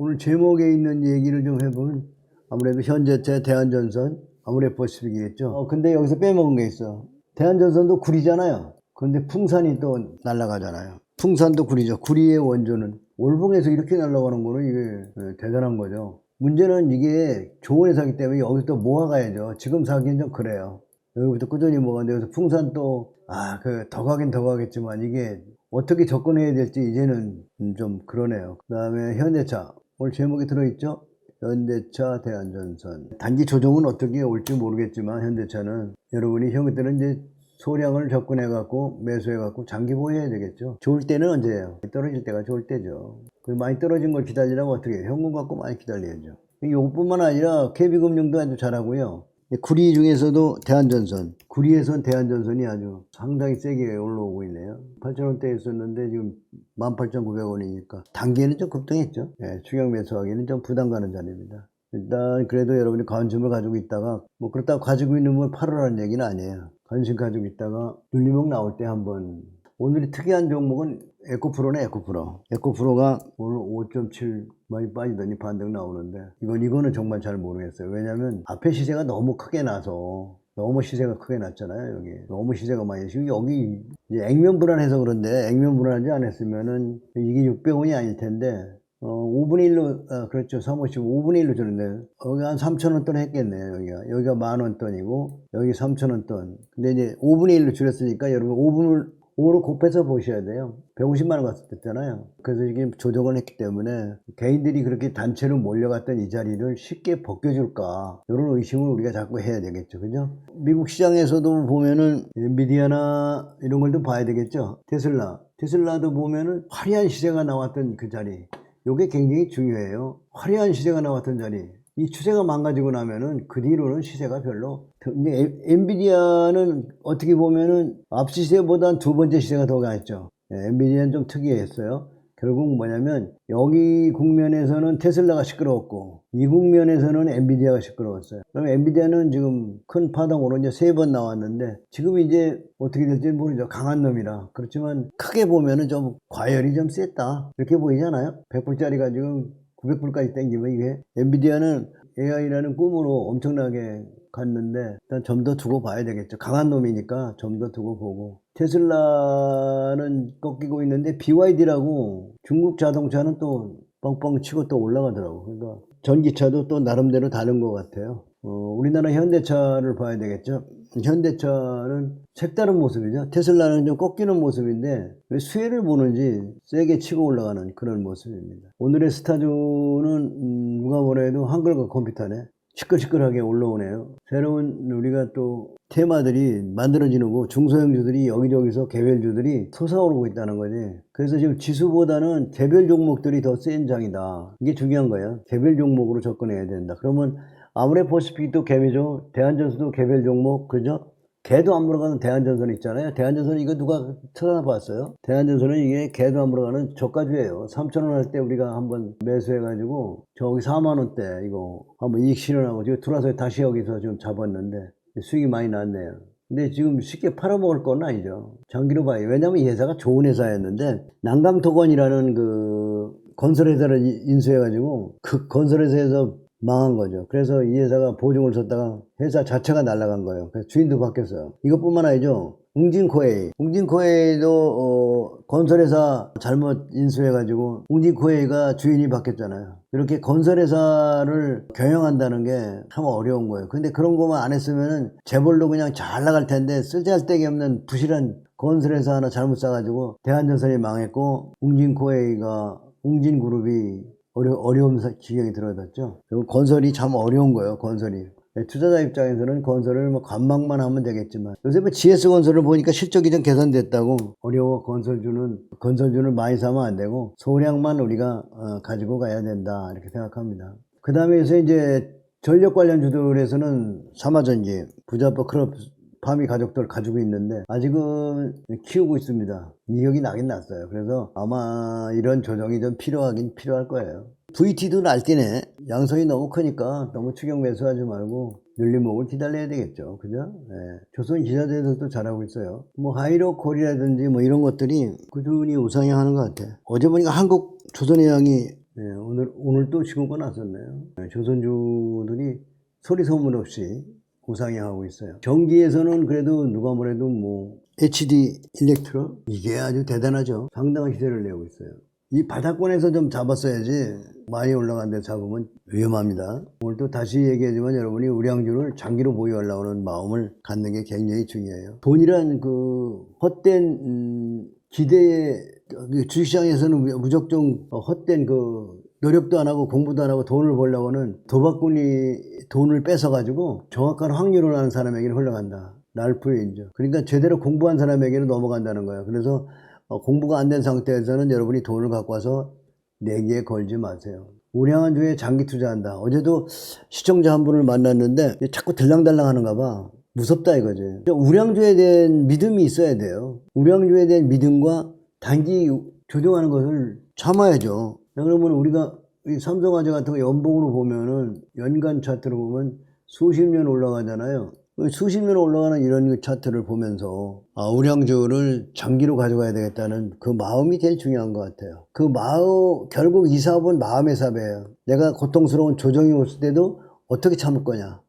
오늘 제목에 있는 얘기를 좀 해보면 아무래도 현대차, 대한전선, 아모레퍼시픽이겠죠. 근데 여기서 빼먹은 게 있어. 대한전선도 구리잖아요. 그런데 풍산이 또 날아가잖아요. 풍산도 구리죠. 구리의 원조는 올봉에서 이렇게 날아가는 거는 이게 대단한 거죠. 문제는 이게 좋은 회사이기 때문에 여기서 또 모아가야죠. 지금 사기엔 좀 그래요. 여기부터 꾸준히 모아가는데 여기서 풍산 또 더 가긴 더 가겠지만 이게 어떻게 접근해야 될지 이제는 좀 그러네요. 그 다음에 현대차. 오늘 제목이 들어있죠? 현대차, 대한전선. 단기 조정은 어떻게 올지 모르겠지만 현대차는 여러분이 형 그때는 이제 소량을 접근해갖고 매수해갖고 장기 보유해야 되겠죠. 좋을 때는 언제예요? 떨어질 때가 좋을 때죠. 많이 떨어진 걸 기다리라면 어떻게 해요? 현금 갖고 많이 기다려야죠. 이것뿐만 아니라 KB금융도 아주 잘하고요. 구리 중에서도 대한전선, 구리에선 대한전선이 아주 상당히 세게 올라오고 있네요. 8,000원대에 있었는데 지금 18,900원이니까 단기에는 좀 급등했죠. 추격 매수하기는 좀 부담 가는 자리입니다. 일단 그래도 여러분이 관심을 가지고 있다가 그렇다고 가지고 있는 걸 팔으라는 얘기는 아니에요. 관심 가지고 있다가 눌림목 나올 때 한번. 오늘이 특이한 종목은 에코프로네. 에코프로가 오늘 5.7 많이 빠지더니 반등 나오는데 이거는 정말 잘 모르겠어요. 왜냐면 앞에 시세가 너무 크게 나서 너무 시세가 크게 났잖아요. 여기 너무 시세가 많이. 지금 여기 이제 액면 불안해서 그런데 액면 불안하지 않았으면은 이게 600원이 아닐 텐데 5분의 1로 그렇죠. 350 5분의 1로 주는데 여기 한 3,000원 돈 했겠네요. 여기가 10,000원 돈이고 여기 3,000원 돈. 근데 이제 5분의 1로 줄였으니까 여러분 5로 곱해서 보셔야 돼요. 150만 원 갔었잖아요. 그래서 이게 조정을 했기 때문에 개인들이 그렇게 단체로 몰려갔던 이 자리를 쉽게 벗겨줄까 이런 의심을 우리가 자꾸 해야 되겠죠. 그죠? 미국 시장에서도 보면은 엔비디아나 이런 걸 좀 봐야 되겠죠. 테슬라도 보면은 화려한 시세가 나왔던 그 자리, 이게 굉장히 중요해요. 화려한 시세가 나왔던 자리, 이 추세가 망가지고 나면은 그 뒤로는 시세가 별로. 근데 엔비디아는 어떻게 보면은 앞 시세보단 두 번째 시세가 더 강했죠. 엔비디아는 좀 특이했어요. 결국 뭐냐면 여기 국면에서는 테슬라가 시끄러웠고 이 국면에서는 엔비디아가 시끄러웠어요. 그럼 엔비디아는 지금 큰 파동으로 이제 3번 나왔는데 지금 이제 어떻게 될지 모르죠. 강한 놈이라. 그렇지만 크게 보면은 좀 과열이 좀 셌다 이렇게 보이잖아요. 100불짜리가 지금 900불까지 땡기면 이게 엔비디아는 AI라는 꿈으로 엄청나게 갔는데 일단 좀 더 두고 봐야 되겠죠. 강한 놈이니까 좀 더 두고 보고. 테슬라는 꺾이고 있는데 BYD라고 중국 자동차는 또 뻥뻥 치고 또 올라가더라고. 그러니까 전기차도 또 나름대로 다른 것 같아요. 우리나라 현대차를 봐야 되겠죠. 현대차는 색다른 모습이죠. 테슬라는 좀 꺾이는 모습인데 왜 수혜를 보는지 세게 치고 올라가는 그런 모습입니다. 오늘의 스타주는 누가 뭐래도 한글과 컴퓨터네. 시끌시끌하게 올라오네요. 새로운 우리가 또 테마들이 만들어지는 거, 중소형주들이 여기저기서 개별주들이 솟아오르고 있다는 거지. 그래서 지금 지수보다는 개별 종목들이 더 센 장이다. 이게 중요한 거예요. 개별 종목으로 접근해야 된다. 그러면 아모레퍼시픽도 개별종, 대한전선도 개별 종목, 그죠? 개도 안 물어가는 대한전선 있잖아요. 대한전선 이거 누가 찾아봤어요? 대한전선은 이게 개도 안 물어가는 저가주예요. 3,000원 할 때 우리가 한번 매수해가지고 저기 4만원대 이거 한번 이익 실현하고 지금 들어와서 다시 여기서 지금 잡았는데 수익이 많이 났네요. 근데 지금 쉽게 팔아먹을 건 아니죠. 장기로 봐요. 왜냐면 이 회사가 좋은 회사였는데 난강토건이라는 그 건설회사를 인수해가지고 그 건설회사에서 망한 거죠. 그래서 이 회사가 보증을 섰다가 회사 자체가 날아간 거예요. 그래서 주인도 바뀌었어요. 이것뿐만 아니죠. 웅진코웨이도 건설회사 잘못 인수해가지고 웅진코웨이가 주인이 바뀌었잖아요. 이렇게 건설회사를 경영한다는 게 참 어려운 거예요. 근데 그런 것만 안 했으면은 재벌로 그냥 잘 나갈 텐데 쓸데기 없는 부실한 건설회사 하나 잘못 싸가지고 대한전선이 망했고 웅진그룹이 어려운 지경이 들어졌죠. 그리고 건설이 참 어려운 거예요. 건설이. 투자자 입장에서는 건설을 관망만 하면 되겠지만 요새 GS건설을 보니까 실적이 좀 개선됐다고. 어려워. 건설주는 많이 사면 안 되고 소량만 우리가 가지고 가야 된다 이렇게 생각합니다. 그 다음에 요새 이제 전력 관련주들에서는 삼화전기, 부자법 클럽 파미 가족들 가지고 있는데 아직은 키우고 있습니다. 이격이 나긴 났어요. 그래서 아마 이런 조정이 좀 필요할 거예요. VT도 날뛰네. 양성이 너무 크니까 너무 추격 매수하지 말고 눌림목을 기다려야 되겠죠. 그죠? 조선기사제들도 잘하고 있어요. 하이로콜이라든지 이런 것들이 꾸준히 우상향하는 것 같아요. 어제 보니까 한국 조선해양이 예, 오늘 또 신고가 났었네요. 예, 조선주들이 소리 소문 없이 우상향하고 있어요. 전기에서는 그래도 누가 뭐래도 뭐 HD 일렉트로 이게 아주 대단하죠. 상당한 시세를 내고 있어요. 이 바닥권에서 좀 잡았어야지. 많이 올라간 데 잡으면 위험합니다. 오늘 또 다시 얘기하지만 여러분이 우량주를 장기로 보유하려고 하는 마음을 갖는 게 굉장히 중요해요. 돈이란 그 헛된 기대에 주식시장에서는 무조건 헛된 그 노력도 안 하고 공부도 안 하고 돈을 벌려고 하는 도박꾼이 돈을 뺏어가지고 정확한 확률을 아는 사람에게는 흘러간다. 랄프의 인정. 그러니까 제대로 공부한 사람에게는 넘어간다는 거예요. 그래서 공부가 안 된 상태에서는 여러분이 돈을 갖고 와서 내기에 걸지 마세요. 우량한 주에 장기 투자한다. 어제도 시청자 한 분을 만났는데 자꾸 들랑달랑 하는가 봐. 무섭다 이거지. 우량주에 대한 믿음이 있어야 돼요. 우량주에 대한 믿음과 단기 조정하는 것을 참아야죠. 그러면 우리가 이 삼성화재 같은 거 연봉으로 보면은 연간 차트로 보면 수십 년 올라가잖아요. 수십 년 올라가는 이런 차트를 보면서 우량주를 장기로 가져가야 되겠다는 그 마음이 제일 중요한 것 같아요. 그 마음, 결국 이 사업은 마음의 사업이에요. 내가 고통스러운 조정이 올 때도 어떻게 참을 거냐.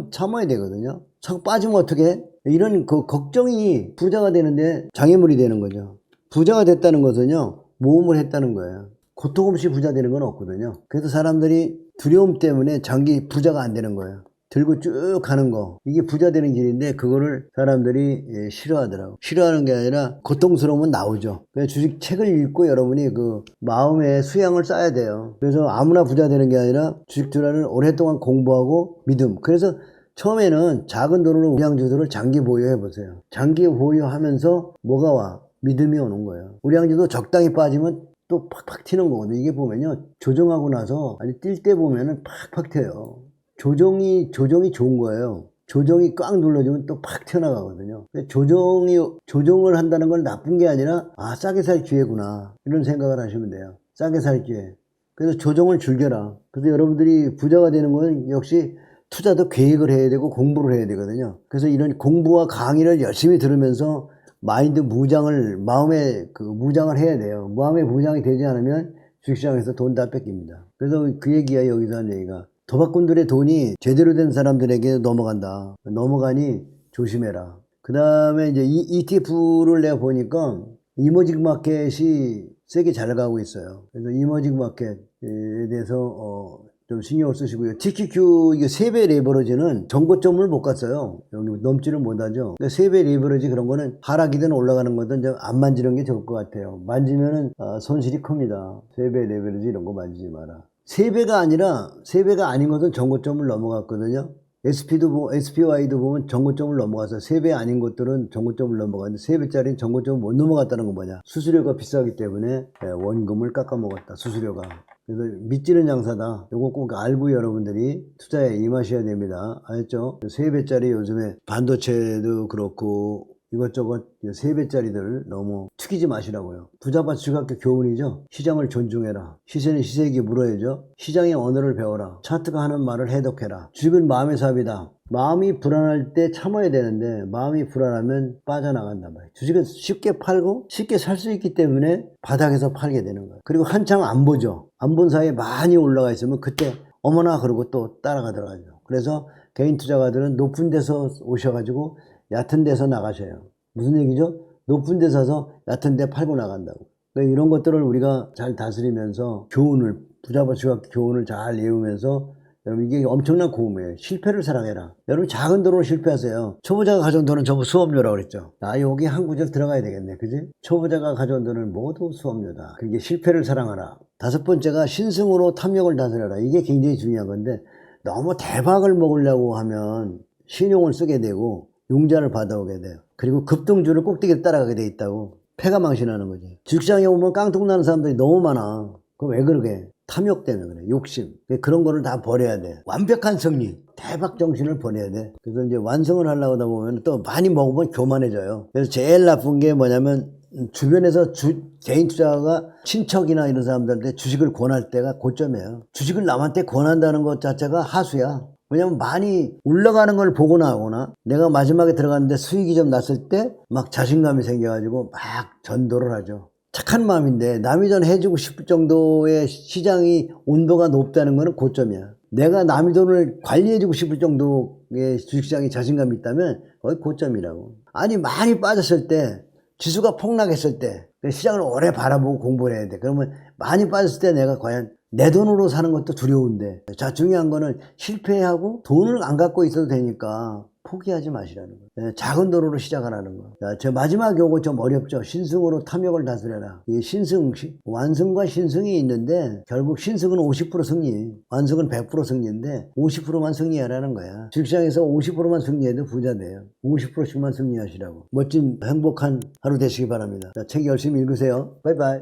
참아야 되거든요. 자꾸 빠지면 어떻게 해? 이런 그 걱정이 부자가 되는데 장애물이 되는 거죠. 부자가 됐다는 것은요, 모험을 했다는 거예요. 고통 없이 부자 되는 건 없거든요. 그래서 사람들이 두려움 때문에 장기 부자가 안 되는 거예요. 들고 쭉 가는 거, 이게 부자 되는 길인데 그거를 사람들이 싫어하더라고. 싫어하는 게 아니라 고통스러우면 나오죠. 그래서 주식 책을 읽고 여러분이 그 마음의 수양을 쌓아야 돼요. 그래서 아무나 부자 되는 게 아니라 주식 투자를 오랫동안 공부하고 믿음. 그래서 처음에는 작은 돈으로 우량주들을 장기 보유해 보세요. 장기 보유하면서 뭐가 와? 믿음이 오는 거예요. 우량주도 적당히 빠지면 또 팍팍 튀는 거거든요. 이게 보면요, 조정하고 나서 아니 뛸 때 보면은 팍팍 튀어요. 조정이 좋은 거예요. 조정이 꽉 눌러주면 또 팍 튀어나가거든요. 조정을 한다는 건 나쁜 게 아니라 싸게 살 기회구나 이런 생각을 하시면 돼요. 싸게 살 기회. 그래서 조정을 즐겨라. 그래서 여러분들이 부자가 되는 건 역시 투자도 계획을 해야 되고 공부를 해야 되거든요. 그래서 이런 공부와 강의를 열심히 들으면서 마음의 그 무장을 해야 돼요. 마음의 무장이 되지 않으면 주식시장에서 돈 다 뺏깁니다. 그래서 그 얘기야, 여기서 한 얘기가. 도박꾼들의 돈이 제대로 된 사람들에게 넘어간다. 넘어가니 조심해라. 그 다음에 이제 ETF를 내가 보니까 이머징 마켓이 세게 잘 가고 있어요. 그래서 이머징 마켓에 대해서 좀 신경을 쓰시고요. TQQ 이게 3배 레버리지는 전고점을 못 갔어요. 여기 넘지를 못하죠. 그러니까 3배 레버리지 그런 거는 하락이든 올라가는 거든 좀 안 만지는 게 좋을 것 같아요. 만지면은 손실이 큽니다. 3배 레버리지 이런 거 만지지 마라. 3배가 아닌 것은 전고점을 넘어갔거든요. SPY도 보면 전고점을 넘어가서 3배 아닌 것들은 전고점을 넘어갔는데 3배짜리는 전고점을 못 넘어갔다는 건 뭐냐. 수수료가 비싸기 때문에 원금을 깎아먹었다. 수수료가. 그래서 믿지는 장사다. 요거 꼭 알고 여러분들이 투자에 임하셔야 됩니다. 아셨죠? 3배짜리 요즘에 반도체도 그렇고 이것저것 3배짜리들 너무 튀기지 마시라고요. 부자바 주식학교 교훈이죠. 시장을 존중해라. 시세는 시세에게 물어야죠. 시장의 언어를 배워라. 차트가 하는 말을 해독해라. 주식은 마음의 사업이다. 마음이 불안할 때 참아야 되는데 마음이 불안하면 빠져나간단 말이에요. 주식은 쉽게 팔고 쉽게 살 수 있기 때문에 바닥에서 팔게 되는 거예요. 그리고 한창 안 보죠. 안 본 사이에 많이 올라가 있으면 그때 어머나 그러고 또 따라가 들어가죠. 그래서 개인 투자가들은 높은 데서 오셔가지고 얕은 데서 나가셔요. 무슨 얘기죠? 높은 데 사서 얕은 데 팔고 나간다고. 그러니까 이런 것들을 우리가 잘 다스리면서 부자바 주식 교훈을 잘 외우면서 여러분 이게 엄청난 고음이에요. 실패를 사랑해라. 여러분 작은 돈으로 실패하세요. 초보자가 가져온 돈은 전부 수업료라고 그랬죠. 여기 한 구절 들어가야 되겠네. 그지? 초보자가 가져온 돈은 모두 수업료다. 그게 실패를 사랑하라. 5번째가 신승으로 탐욕을 다스려라. 이게 굉장히 중요한 건데 너무 대박을 먹으려고 하면 신용을 쓰게 되고 융자를 받아오게 돼요. 그리고 급등주를 꼭대기에 따라가게 돼 있다고. 패가 망신하는 거지. 주식시장에 오면 깡통나는 사람들이 너무 많아. 그럼 왜 그러게? 탐욕 때문에 그래. 욕심. 그런 거를 다 버려야 돼. 완벽한 승리. 대박 정신을 버려야 돼. 그래서 이제 완성을 하려고 하다 보면 또 많이 먹으면 교만해져요. 그래서 제일 나쁜 게 뭐냐면 주변에서 개인 투자가 친척이나 이런 사람들한테 주식을 권할 때가 고점이에요. 주식을 남한테 권한다는 것 자체가 하수야. 왜냐면 많이 올라가는 걸 보고 나오거나 내가 마지막에 들어갔는데 수익이 좀 났을 때 막 자신감이 생겨가지고 막 전도를 하죠. 착한 마음인데 남이 돈 해주고 싶을 정도의 시장이 온도가 높다는 거는 고점이야. 내가 남의 돈을 관리해주고 싶을 정도의 주식시장에 자신감이 있다면 거의 고점이라고. 아니 많이 빠졌을 때, 지수가 폭락했을 때 시장을 오래 바라보고 공부를 해야 돼. 그러면 많이 빠졌을 때 내가 과연 내 돈으로 사는 것도 두려운데, 자, 중요한 거는 실패하고 돈을 안 갖고 있어도 되니까 포기하지 마시라는 거예요. 작은 돈으로 시작하라는 거. 자, 저 마지막 요거 좀 어렵죠. 신승으로 탐욕을 다스려라. 이 신승, 완승과 신승이 있는데 결국 신승은 50% 승리, 완승은 100% 승리인데 50%만 승리하라는 거야. 주식시장에서 50%만 승리해도 부자 돼요. 50%씩만 승리하시라고. 멋진 행복한 하루 되시기 바랍니다. 자, 책 열심히 읽으세요. 바이바이.